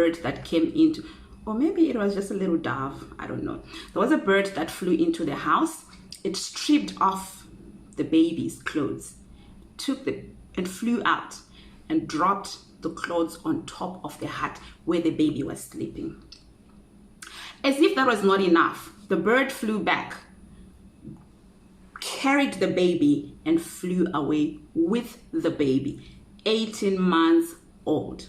bird that came into, or maybe it was just a little dove, I don't know. There was a bird that flew into the house. It stripped off the baby's clothes, and flew out and dropped the clothes on top of the hut where the baby was sleeping. As if that was not enough, the bird flew back, carried the baby, and flew away with the baby, 18 months old.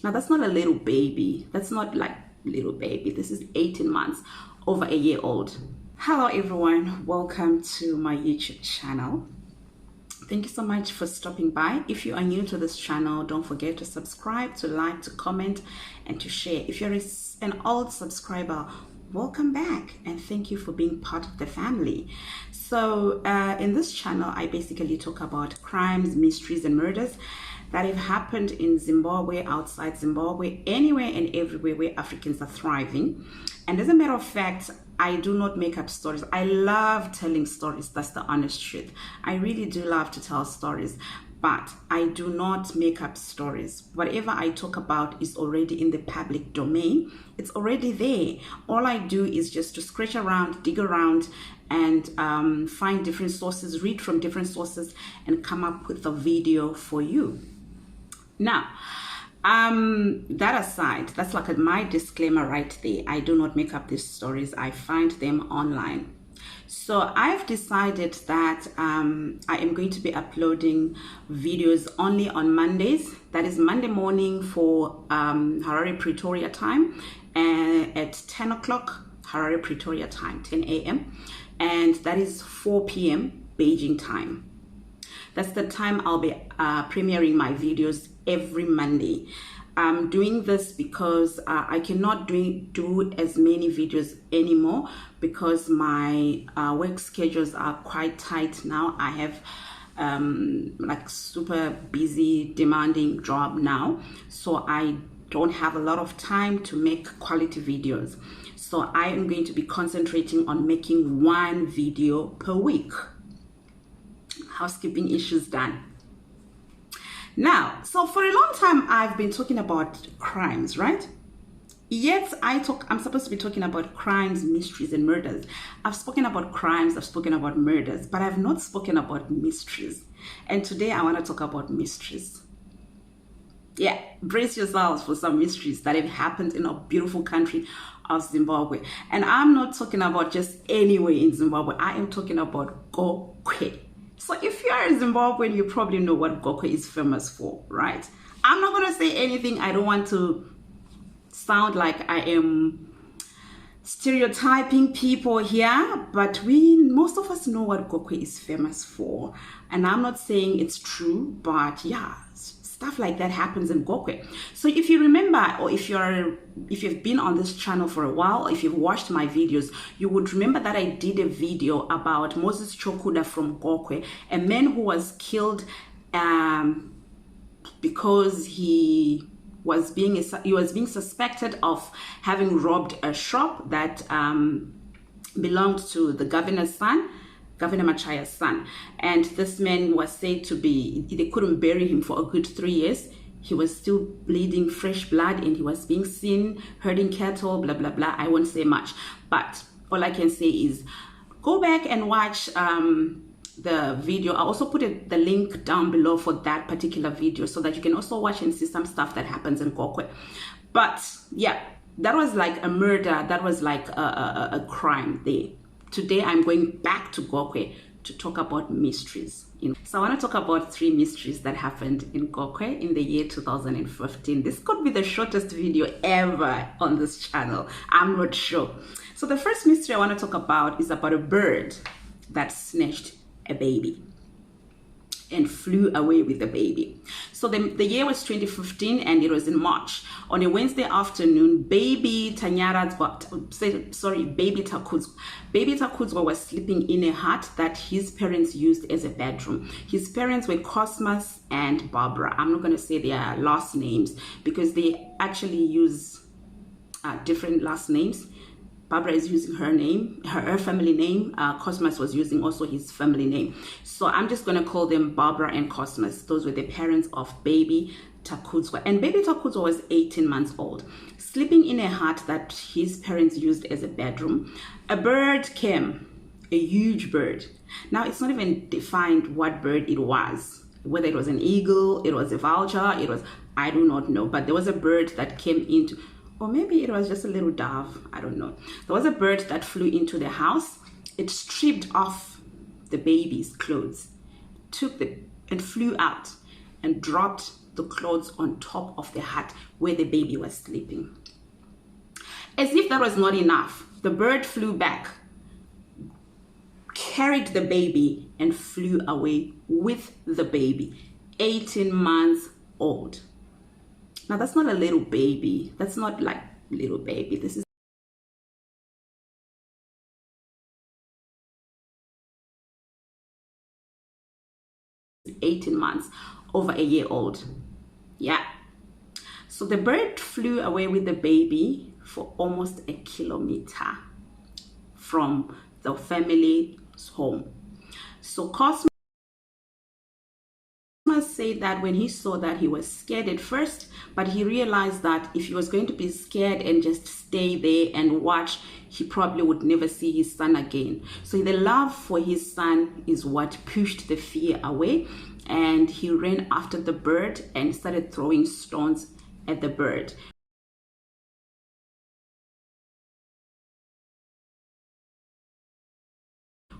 Now that's not a little baby. That's not like little baby. This is 18 months, over a year old. Hello everyone, welcome to my YouTube channel. Thank you so much for stopping by. If you are new to this channel, don't forget to subscribe, to like, to comment, and to share. If you're an old subscriber, welcome back and thank you for being part of the family. So in this channel, I basically talk about crimes, mysteries, and murders that have happened in Zimbabwe, outside Zimbabwe, anywhere and everywhere where Africans are thriving. And as a matter of fact, I do not make up stories. I love telling stories. That's the honest truth. I really do love to tell stories, but I do not make up stories. Whatever I talk about is already in the public domain. It's already there. All I do is just to scratch around, dig around, and find different sources, read from different sources, and come up with a video for you. Now, that aside, that's like my disclaimer right there. I do not make up these stories. I find them online. So I've decided that I am going to be uploading videos only on Mondays. That is Monday morning for Harare Pretoria time, and at 10 o'clock Harare Pretoria time, 10 a.m. and that is 4 p.m. Beijing time. That's the time I'll be premiering my videos every Monday. I'm doing this because I cannot do as many videos anymore because my work schedules are quite tight now. I have like super busy, demanding job now. So I don't have a lot of time to make quality videos. So I am going to be concentrating on making one video per week. Housekeeping issues done. Now, so for a long time, I've been talking about crimes, right? Yet I'm supposed to be talking about crimes, mysteries, and murders. I've spoken about crimes, I've spoken about murders, but I've not spoken about mysteries. And today I want to talk about mysteries. Yeah, brace yourselves for some mysteries that have happened in our beautiful country of Zimbabwe. And I'm not talking about just anywhere in Zimbabwe. I am talking about Gokwe. So if you are a Zimbabwean, you probably know what Gokwe is famous for, right? I'm not going to say anything. I don't want to sound like I am stereotyping people here, but most of us know what Gokwe is famous for. And I'm not saying it's true, but yeah, stuff like that happens in Gokwe. So if you remember, or if you've been on this channel for a while, or if you've watched my videos, you would remember that I did a video about Moses Chokuda from Gokwe, a man who was killed because he was being suspected of having robbed a shop that belonged to the governor's son, Governor Machaya's son. And this man was said to be, they couldn't bury him for a good 3 years. He was still bleeding fresh blood and he was being seen herding cattle, blah, blah, blah. I won't say much, but all I can say is go back and watch the video. I'll also put the link down below for that particular video so that you can also watch and see some stuff that happens in Gokwe. But yeah, that was like a murder. That was like a crime there. Today, I'm going back to Gokwe to talk about mysteries. So I want to talk about 3 mysteries that happened in Gokwe in the year 2015. This could be the shortest video ever on this channel. I'm not sure. So the first mystery I want to talk about is about a bird that snatched a baby and flew away with the baby. So the year was 2015 and it was in March. On a Wednesday afternoon, baby Takudzwa was sleeping in a hut that his parents used as a bedroom. His parents were Cosmas and Barbara. I'm not going to say their last names because they actually use different last names. Barbara is using her name, her family name. Cosmas was using also his family name. So I'm just going to call them Barbara and Cosmas. Those were the parents of baby Takudzwa. And baby Takudzwa was 18 months old, sleeping in a hut that his parents used as a bedroom. A bird came, a huge bird. Now, it's not even defined what bird it was, whether it was an eagle, it was a vulture, it was, I do not know. But there was a bird that came into, or maybe it was just a little dove, I don't know. There was a bird that flew into the house. It stripped off the baby's clothes, and flew out and dropped the clothes on top of the hut where the baby was sleeping. As if that was not enough, the bird flew back, carried the baby, and flew away with the baby, 18 months old. Now, that's not a little baby. That's not like little baby. This is 18 months, over a year old. Yeah. So the bird flew away with the baby for almost a kilometer from the family's home. So Cosmas said that when he saw that, he was scared at first, but he realized that if he was going to be scared and just stay there and watch, he probably would never see his son again. So the love for his son is what pushed the fear away, and he ran after the bird and started throwing stones at the bird,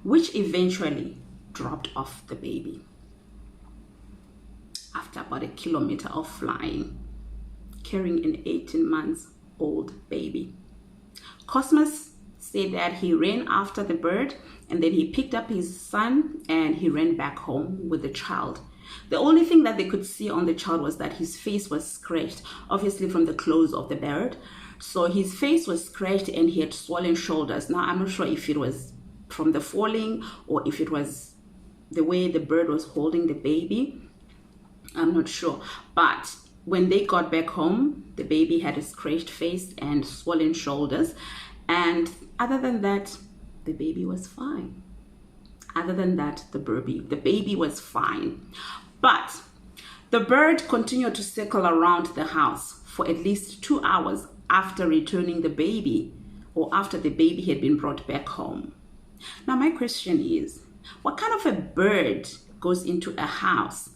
which eventually dropped off the baby after about a kilometer of flying, carrying an 18 months old baby. Cosmas said that he ran after the bird, and then he picked up his son and he ran back home with the child. The only thing that they could see on the child was that his face was scratched, obviously from the clothes of the bird. So his face was scratched and he had swollen shoulders. Now, I'm not sure if it was from the falling or if it was the way the bird was holding the baby. I'm not sure. But when they got back home, the baby had a scratched face and swollen shoulders. And other than that, the baby was fine. Other than that, the baby was fine. But the bird continued to circle around the house for at least 2 hours after returning the baby, or after the baby had been brought back home. Now, my question is, what kind of a bird goes into a house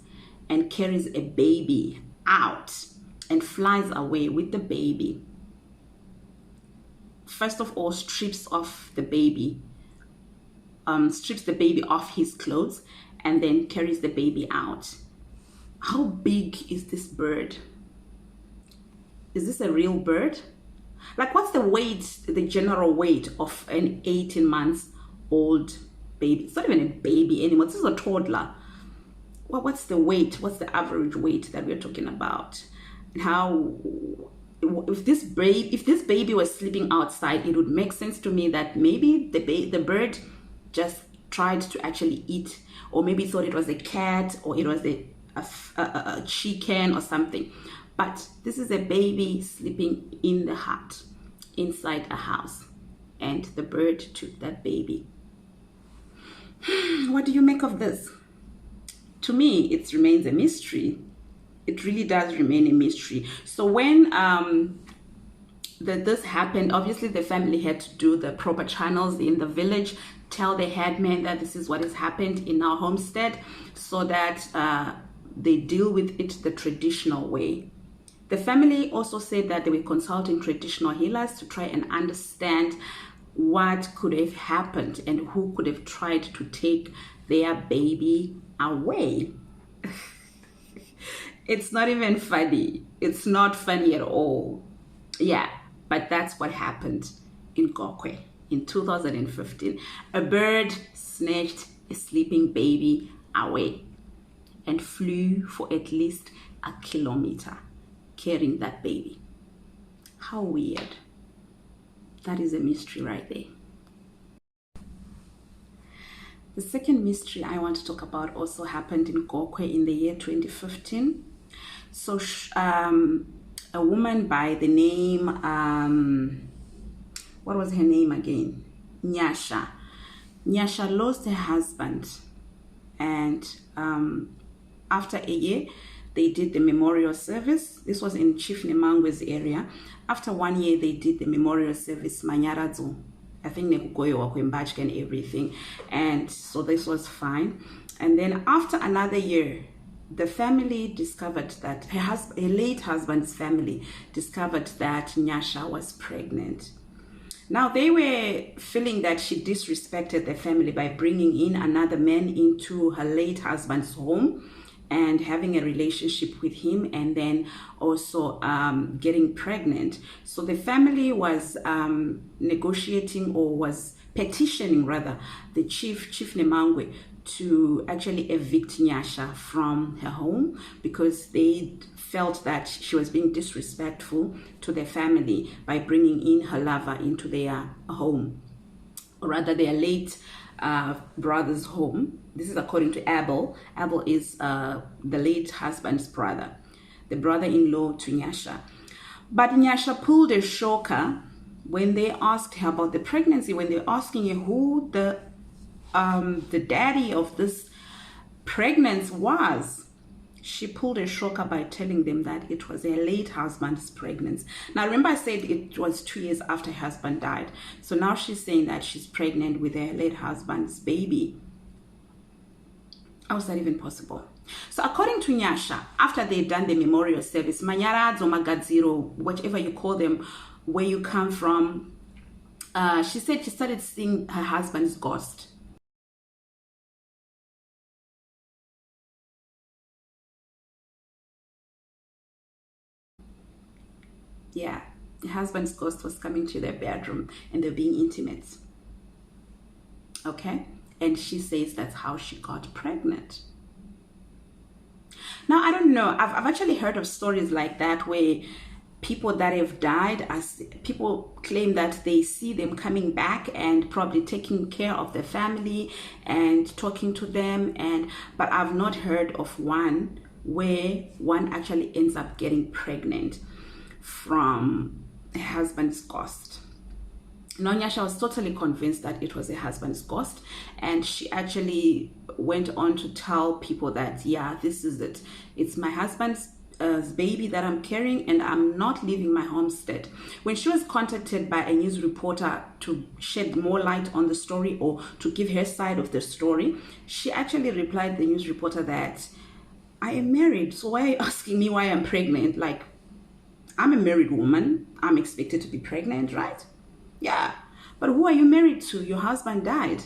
and carries a baby out and flies away with the baby? First of all, strips the baby off his clothes and then carries the baby out. How big is this bird? Is this a real bird? Like, what's the weight, the general weight of an 18 months old baby? It's not even a baby anymore. This is a toddler. Well, what's the weight? What's the average weight that we're talking about? And how, if this baby was sleeping outside, it would make sense to me that maybe the bird just tried to actually eat, or maybe thought it was a cat, or it was a chicken or something. But this is a baby sleeping in the hut inside a house, and the bird took that baby. What do you make of this? To me, it remains a mystery. It really does remain a mystery. So when this happened, obviously the family had to do the proper channels in the village, tell the headman that this is what has happened in our homestead, so that they deal with it the traditional way. The family also said that they were consulting traditional healers to try and understand what could have happened and who could have tried to take their baby away. It's not even funny. It's not funny at all. Yeah, but that's what happened in Gokwe in 2015. A bird snatched a sleeping baby away and flew for at least a kilometer, carrying that baby. How weird. That is a mystery right there. The second mystery I want to talk about also happened in Gokwe in the year 2015. So a woman by the name what was her name again? Nyasha. Nyasha lost her husband, and after a year, they did the memorial service. This was in Chief Nemangwe's area. After 1 year, they did the memorial service, Manyaradzo. I think Nekugoyo Wakwembachka and everything. And so this was fine. And then after another year, the family discovered that her late husband's family discovered that Nyasha was pregnant. Now they were feeling that she disrespected the family by bringing in another man into her late husband's home and having a relationship with him, and then also getting pregnant. So the family was negotiating, or was petitioning rather, the Chief Nemangwe to actually evict Nyasha from her home, because they felt that she was being disrespectful to their family by bringing in her lover into their home, or rather their late brother's home. This is according to Abel. Abel is the late husband's brother, the brother-in-law to Nyasha. But Nyasha pulled a shocker when they asked her about the pregnancy, when they were asking her who the daddy of this pregnancy was. She pulled a shocker by telling them that it was her late husband's pregnancy. Now, remember I said it was 2 years after her husband died. So now she's saying that she's pregnant with her late husband's baby. How is that even possible? So according to Nyasha, after they'd done the memorial service, Manyaradzo, Magadziro, whatever you call them, where you come from, she said she started seeing her husband's ghost. Yeah, the husband's ghost was coming to their bedroom and they're being intimate. Okay? And she says that's how she got pregnant. Now, I don't know. I've actually heard of stories like that where people that have died, as people claim that they see them coming back and probably taking care of their family and talking to them. But I've not heard of one where one actually ends up getting pregnant from a husband's ghost. Now, Nyasha was totally convinced that it was a husband's ghost, and she actually went on to tell people that, yeah, this is it. It's my husband's baby that I'm carrying, and I'm not leaving my homestead. When she was contacted by a news reporter to shed more light on the story, or to give her side of the story, she actually replied the news reporter that, I am married, so why are you asking me why I'm pregnant? Like, I'm a married woman. I'm expected to be pregnant, right? Yeah. But who are you married to? Your husband died.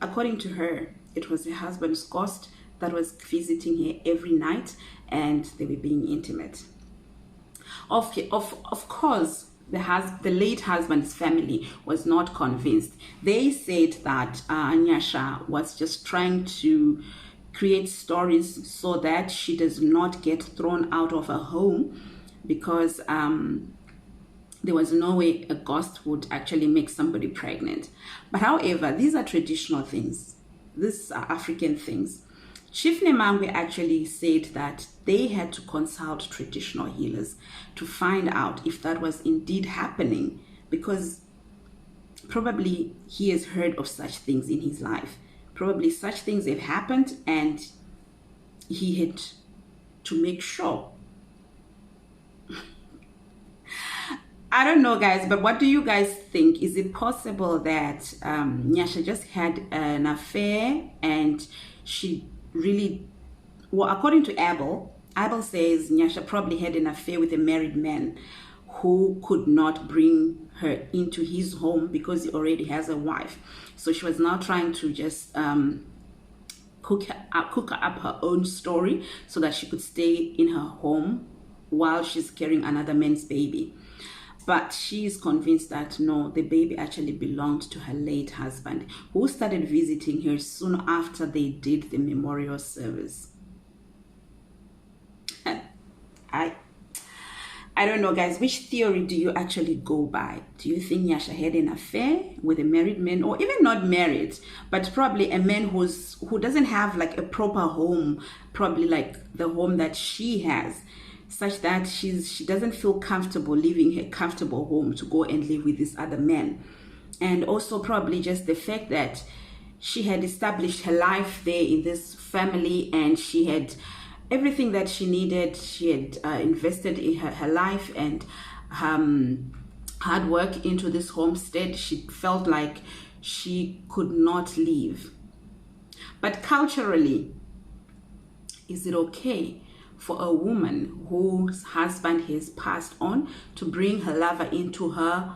According to her, it was her husband's ghost that was visiting her every night, and they were being intimate. Of course, the late husband's family was not convinced. They said that Nyasha was just trying to create stories so that she does not get thrown out of her home, because there was no way a ghost would actually make somebody pregnant. But however, these are traditional things. These are African things. Chief Nemangwe actually said that they had to consult traditional healers to find out if that was indeed happening, because probably he has heard of such things in his life. Probably such things have happened, and he had to make sure. I don't know, guys, but what do you guys think? Is it possible that Nyasha just had an affair and she really, well, according to Abel says Nyasha probably had an affair with a married man who could not bring her into his home because he already has a wife. So she was now trying to just cook up her own story so that she could stay in her home while she's carrying another man's baby. But she is convinced that no, the baby actually belonged to her late husband, who started visiting her soon after they did the memorial service. I don't know, guys. Which theory do you actually go by? Do you think Nyasha had an affair with a married man, or even not married, but probably a man who doesn't have like a proper home, probably like the home that she has? such that she doesn't feel comfortable leaving her comfortable home to go and live with this other man. And also probably just the fact that she had established her life there in this family, and she had everything that she needed. She had invested in her life and hard work into this homestead. She felt like she could not leave. But culturally, is it okay for a woman whose husband has passed on to bring her lover into her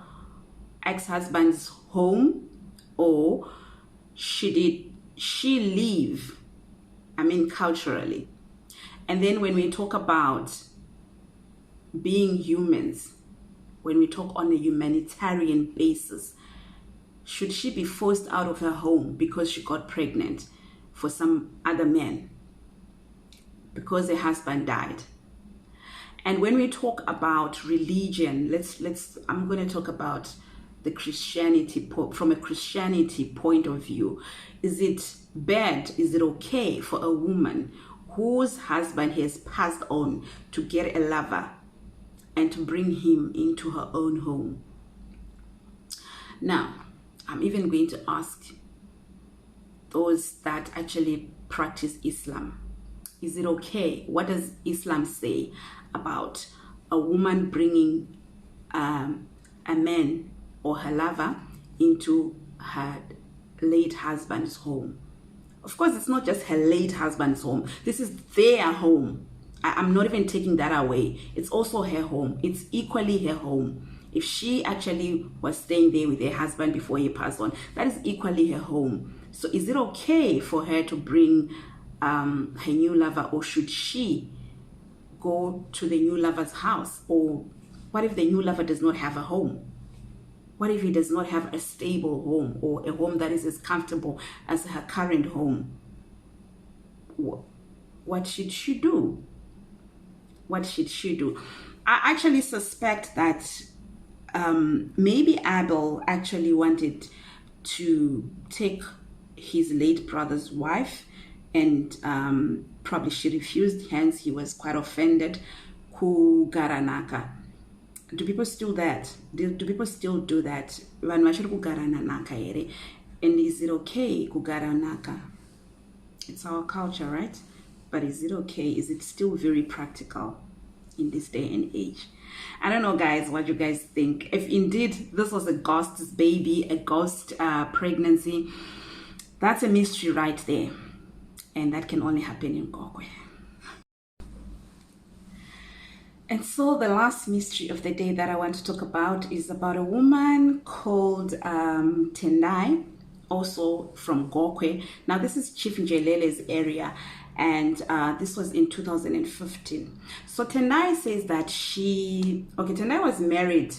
ex-husband's home, or did she leave? I mean, culturally. And then when we talk about being humans, when we talk on a humanitarian basis, should she be forced out of her home because she got pregnant for some other man because her husband died? And when we talk about religion, I'm going to talk about the Christianity, from a Christianity point of view. Is it bad? Is it okay for a woman whose husband has passed on to get a lover and to bring him into her own home? Now, I'm even going to ask those that actually practice Islam. Is it okay? What does Islam say about a woman bringing a man or her lover into her late husband's home? Of course, it's not just her late husband's home. This is their home. I'm not even taking that away. It's also her home. It's equally her home. If she actually was staying there with her husband before he passed on, that is equally her home. So is it okay for her to bring her new lover, or should she go to the new lover's house? Or what if the new lover does not have a home? What if he does not have a stable home, or a home that is as comfortable as her current home? What should she do? What should she do? I actually suspect that maybe Abel actually wanted to take his late brother's wife, and probably she refused, hence he was quite offended. Kugaranaka. Do people still that? Do people still do that? And is it okay kugaranaka? It's our culture, right? But is it okay? Is it still very practical in this day and age? I don't know, guys, what you guys think. If indeed this was a ghost baby, a ghost pregnancy, that's a mystery right there. And that can only happen in Gokwe. And so the last mystery of the day that I want to talk about is about a woman called Tendai, also from Gokwe. Now this is Chief Njelele's area, and this was in 2015. So Tendai says that Tendai was married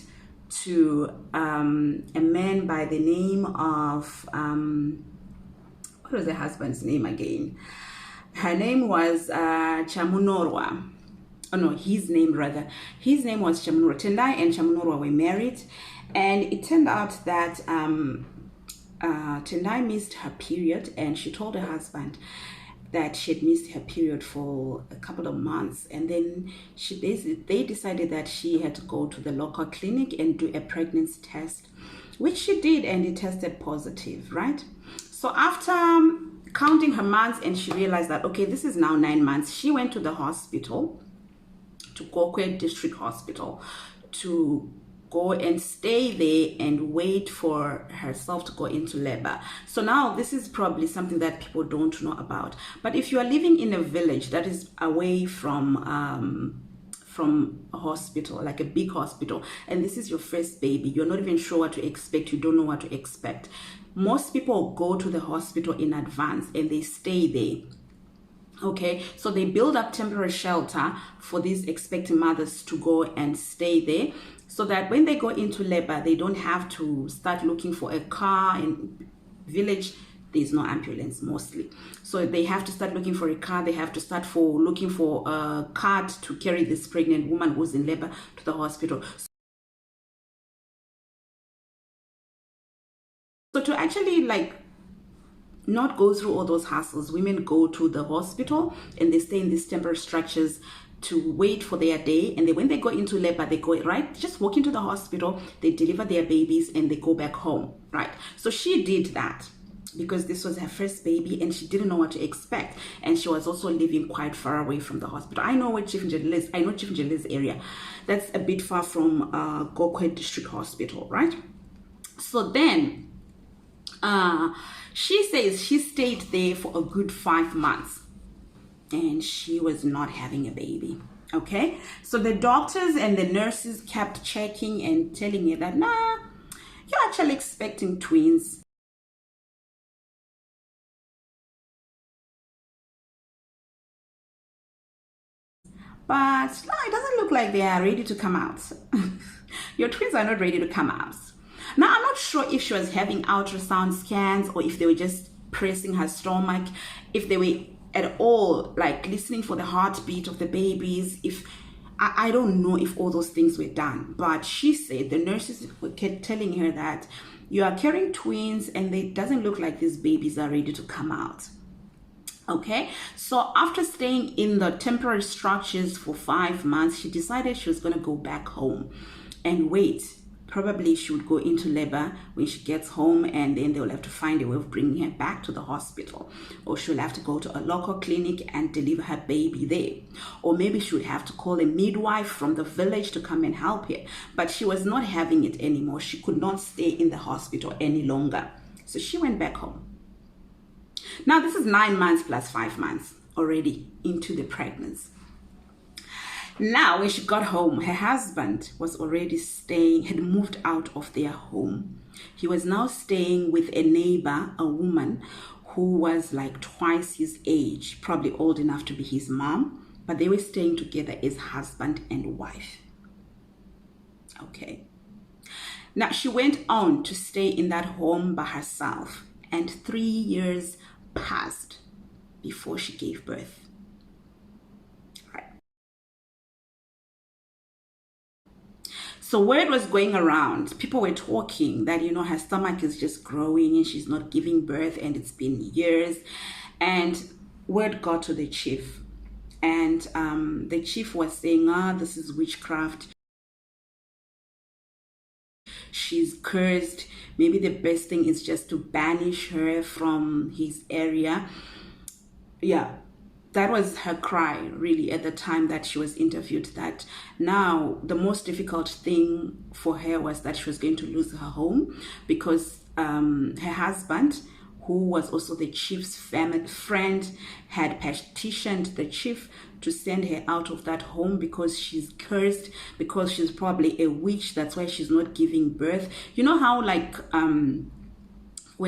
to a man by the name of, what was her husband's name again? Her name was Chamunorwa. Oh no, his name rather. His name was Chamunorwa. Tendai and Chamunorwa were married, and it turned out that Tendai missed her period, and she told her husband that she had missed her period for a couple of months, and then they decided that she had to go to the local clinic and do a pregnancy test, which she did, and it tested positive, right? So after counting her months, and she realized that, okay, this is now 9 months, she went to the hospital, to Gokwe District Hospital, to go and stay there and wait for herself to go into labor. So now this is probably something that people don't know about. But if you are living in a village that is away from a hospital, like a big hospital, and this is your first baby, you're not even sure what to expect, you don't know what to expect. Most people go to the hospital in advance and they stay there. Okay, so they build up temporary shelter for these expecting mothers to go and stay there, so that when they go into labor, they don't have to start looking for a car. In village, there's no ambulance mostly, so they have to start looking for a car. They have to start looking for a cart to carry this pregnant woman who's in labor to the hospital. So to actually not go through all those hassles, women go to the hospital and they stay in these temporary structures to wait for their day, and then when they go into labor, they go right, just walk into the hospital, they deliver their babies, and they go back home, right? So she did that because this was her first baby and she didn't know what to expect, and she was also living quite far away from the hospital. I know where Chief Njeli is. I know Chief Njeli's area. That's a bit far from Gokwe District Hospital, right? So then she says she stayed there for a good 5 months and she was not having a baby. Okay, so the doctors and the nurses kept checking and telling her that, nah, you're actually expecting twins. But no, it doesn't look like they are ready to come out. Your twins are not ready to come out. Now, I'm not sure if she was having ultrasound scans or if they were just pressing her stomach, if they were at all like listening for the heartbeat of the babies. If I don't know if all those things were done, but she said the nurses kept telling her that you are carrying twins and it doesn't look like these babies are ready to come out. Okay, so after staying in the temporary structures for 5 months, she decided she was going to go back home and wait. Probably she would go into labor when she gets home, and then they'll have to find a way of bringing her back to the hospital, or she'll have to go to a local clinic and deliver her baby there, or maybe she would have to call a midwife from the village to come and help her. But she was not having it anymore. She could not stay in the hospital any longer, so she went back home. Now, this is 9 months plus 5 months already into the pregnancy. Now, when she got home, her husband was already staying, had moved out of their home. He was now staying with a neighbor, a woman who was like twice his age, probably old enough to be his mom, but they were staying together as husband and wife. Okay. Now, she went on to stay in that home by herself, and 3 years passed before she gave birth. Right. So word was going around, people were talking that, you know, her stomach is just growing and she's not giving birth and it's been years. And word got to the chief, and the chief was saying, this is witchcraft. She's cursed. Maybe the best thing is just to banish her from his area. Yeah, that was her cry really at the time that she was interviewed, that now the most difficult thing for her was that she was going to lose her home, because her husband, who was also the chief's family friend, had petitioned the chief to send her out of that home because she's cursed, because she's probably a witch. That's why she's not giving birth. You know how like when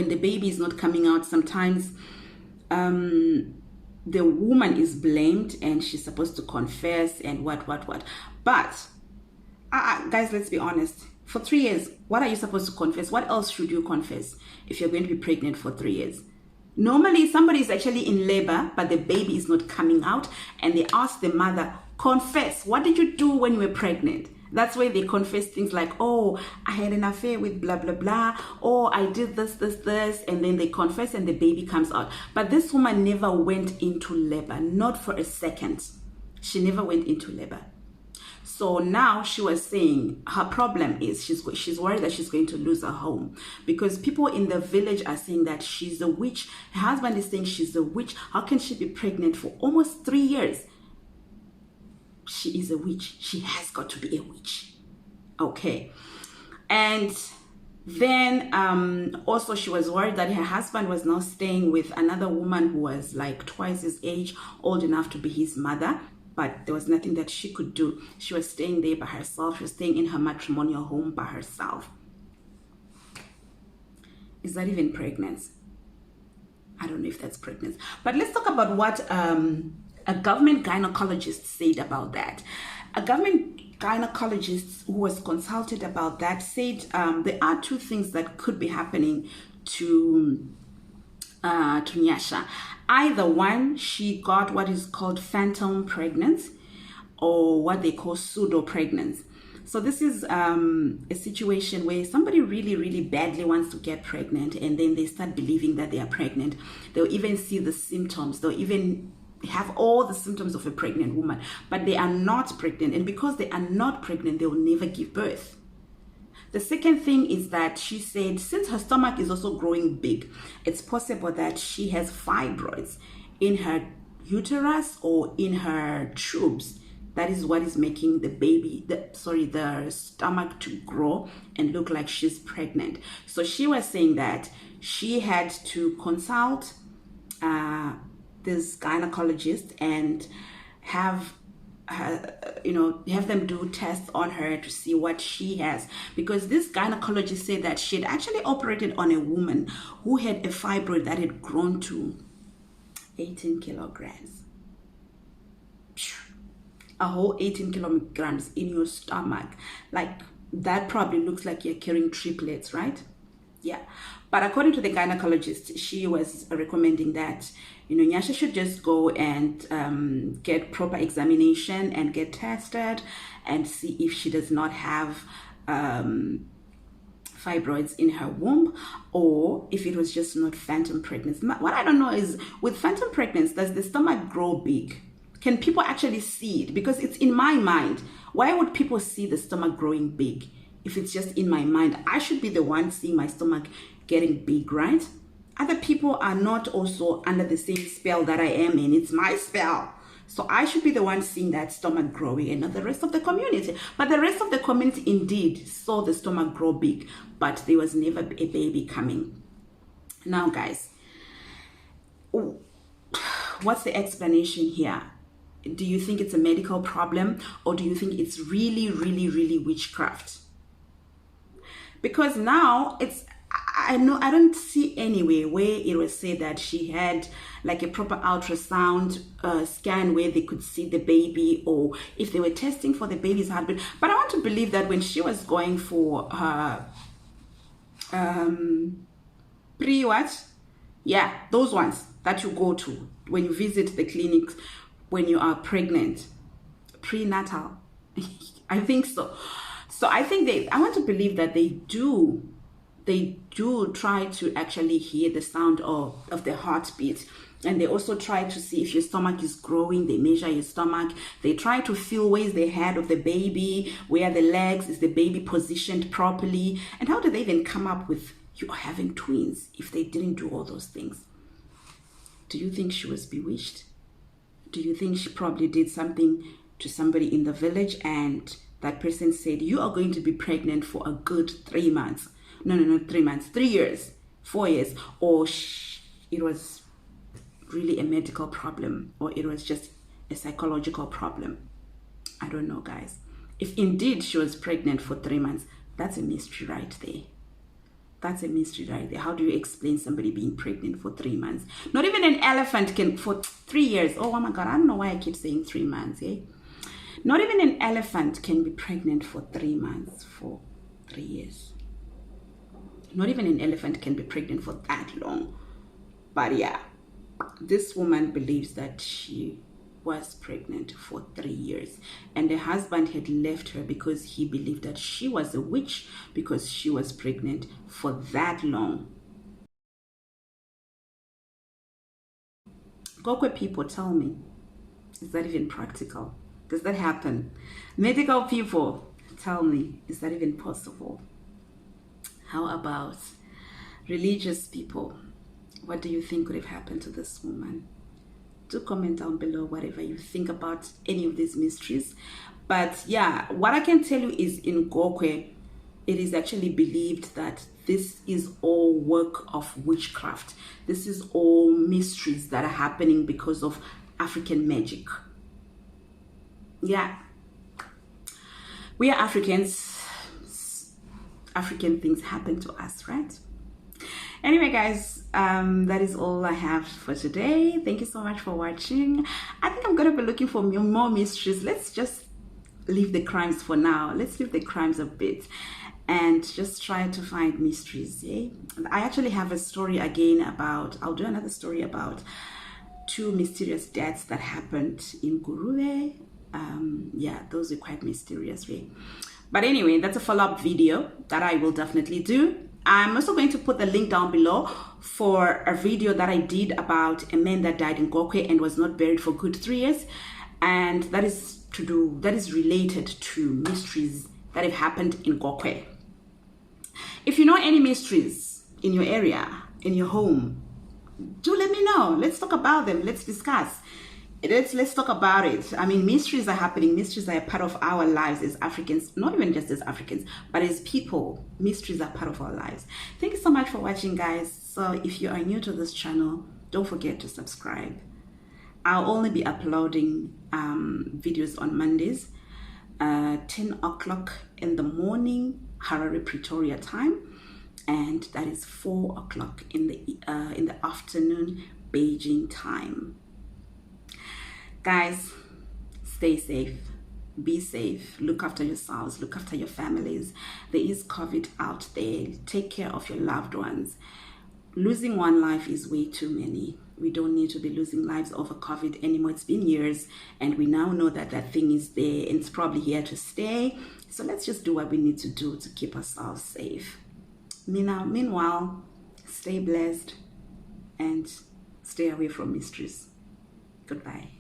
the baby is not coming out, sometimes the woman is blamed and she's supposed to confess and what. But guys, let's be honest. For 3 years, what are you supposed to confess? What else should you confess if you're going to be pregnant for 3 years? Normally, somebody is actually in labor, but the baby is not coming out, and they ask the mother, confess. What did you do when you were pregnant? That's why they confess things like, oh, I had an affair with blah, blah, blah. Oh, I did this. And then they confess and the baby comes out. But this woman never went into labor, not for a second. She never went into labor. So now she was saying her problem is she's worried that she's going to lose her home, because people in the village are saying that she's a witch. Her husband is saying she's a witch. How can she be pregnant for almost 3 years? She is a witch. She has got to be a witch. Okay. And then also she was worried that her husband was now staying with another woman who was like twice his age, old enough to be his mother. But there was nothing that she could do. She was staying there by herself. She was staying in her matrimonial home by herself. Is that even pregnancy? I don't know if that's pregnancy. But let's talk about what a government gynecologist said about that. A government gynecologist who was consulted about that said there are 2 things that could be happening to Nyasha. Either one, she got what is called phantom pregnancy, or what they call pseudo pregnancy. So this is a situation where somebody really, really badly wants to get pregnant, and then they start believing that they are pregnant. They'll even see the symptoms. They'll even have all the symptoms of a pregnant woman, but they are not pregnant. And because they are not pregnant, they will never give birth. The second thing is that she said, since her stomach is also growing big, it's possible that she has fibroids in her uterus or in her tubes. That is what is making the baby, the stomach to grow and look like she's pregnant. So she was saying that she had to consult this gynecologist and have them do tests on her to see what she has, because this gynecologist said that she had actually operated on a woman who had a fibroid that had grown to 18 kilograms. A whole 18 kilograms in your stomach. Like, that probably looks like you're carrying triplets, right? Yeah. But according to the gynecologist, she was recommending that, Nyasha should just go and get proper examination and get tested and see if she does not have fibroids in her womb, or if it was just not phantom pregnancy. What I don't know is, with phantom pregnancy, does the stomach grow big? Can people actually see it? Because it's in my mind. Why would people see the stomach growing big if it's just in my mind? I should be the one seeing my stomach getting big, right? Other people are not also under the same spell that I am in. It's my spell. So I should be the one seeing that stomach growing and not the rest of the community. But the rest of the community indeed saw the stomach grow big, but there was never a baby coming. Now, guys, what's the explanation here? Do you think it's a medical problem, or do you think it's really, really, really witchcraft? Because now I don't see anywhere where it was said that she had like a proper ultrasound scan where they could see the baby, or if they were testing for the baby's heartbeat. But I want to believe that when she was going for her pre-what? Yeah, those ones that you go to when you visit the clinics when you are pregnant, prenatal. I think so. So I think I want to believe that they do try to actually hear the sound of the heartbeat. And they also try to see if your stomach is growing. They measure your stomach. They try to feel where's the head of the baby, where are the legs, is the baby positioned properly? And how do they even come up with you are having twins if they didn't do all those things? Do you think she was bewitched? Do you think she probably did something to somebody in the village and that person said, you are going to be pregnant for a good 3 months? No, not 3 months, 3 years, 4 years. Or it was really a medical problem, or it was just a psychological problem. I don't know, guys. If indeed she was pregnant for 3 months, that's a mystery right there. That's a mystery right there. How do you explain somebody being pregnant for 3 months? Not even an elephant can, for 3 years. Oh my God, I don't know why I keep saying 3 months, eh? Not even an elephant can be pregnant for 3 months, for 3 years. Not even an elephant can be pregnant for that long. But yeah, this woman believes that she was pregnant for 3 years, and the husband had left her because he believed that she was a witch because she was pregnant for that long. Gokwe people, tell me, is that even practical? Does that happen? Medical people, tell me, is that even possible? How about religious people? What do you think could have happened to this woman? Do comment down below whatever you think about any of these mysteries. But yeah, what I can tell you is in Gokwe, it is actually believed that this is all work of witchcraft. This is all mysteries that are happening because of African magic. Yeah. We are Africans. African things happen to us, right? Anyway, guys, that is all I have for today. Thank you so much for watching. I think I'm going to be looking for more mysteries. Let's just leave the crimes for now. Let's leave the crimes a bit and just try to find mysteries. Yeah? I actually have a story again about, I'll do another story about 2 mysterious deaths that happened in Gurube. Yeah, those are quite mysterious, right? But anyway, that's a follow-up video that I will definitely do. I'm also going to put the link down below for a video that I did about a man that died in Gokwe and was not buried for good 3 years, and that is related to mysteries that have happened in Gokwe. If you know any mysteries in your area, in your home, do let me know. Let's talk about them. Let's discuss. Let's talk about it. I mean, mysteries are happening. Mysteries are a part of our lives as Africans, not even just as Africans, but as people. Mysteries are part of our lives. Thank you so much for watching, guys. So if you are new to this channel, don't forget to subscribe. I'll only be uploading videos on Mondays, 10 o'clock in the morning, Harare, Pretoria time, and that is 4 o'clock in the afternoon, Beijing time. Guys, stay safe, be safe, look after yourselves, look after your families. There is COVID out there. Take care of your loved ones. Losing one life is way too many. We don't need to be losing lives over COVID anymore. It's been years, and we now know that that thing is there and it's probably here to stay. So let's just do what we need to do to keep ourselves safe. Meanwhile, stay blessed and stay away from mysteries. Goodbye.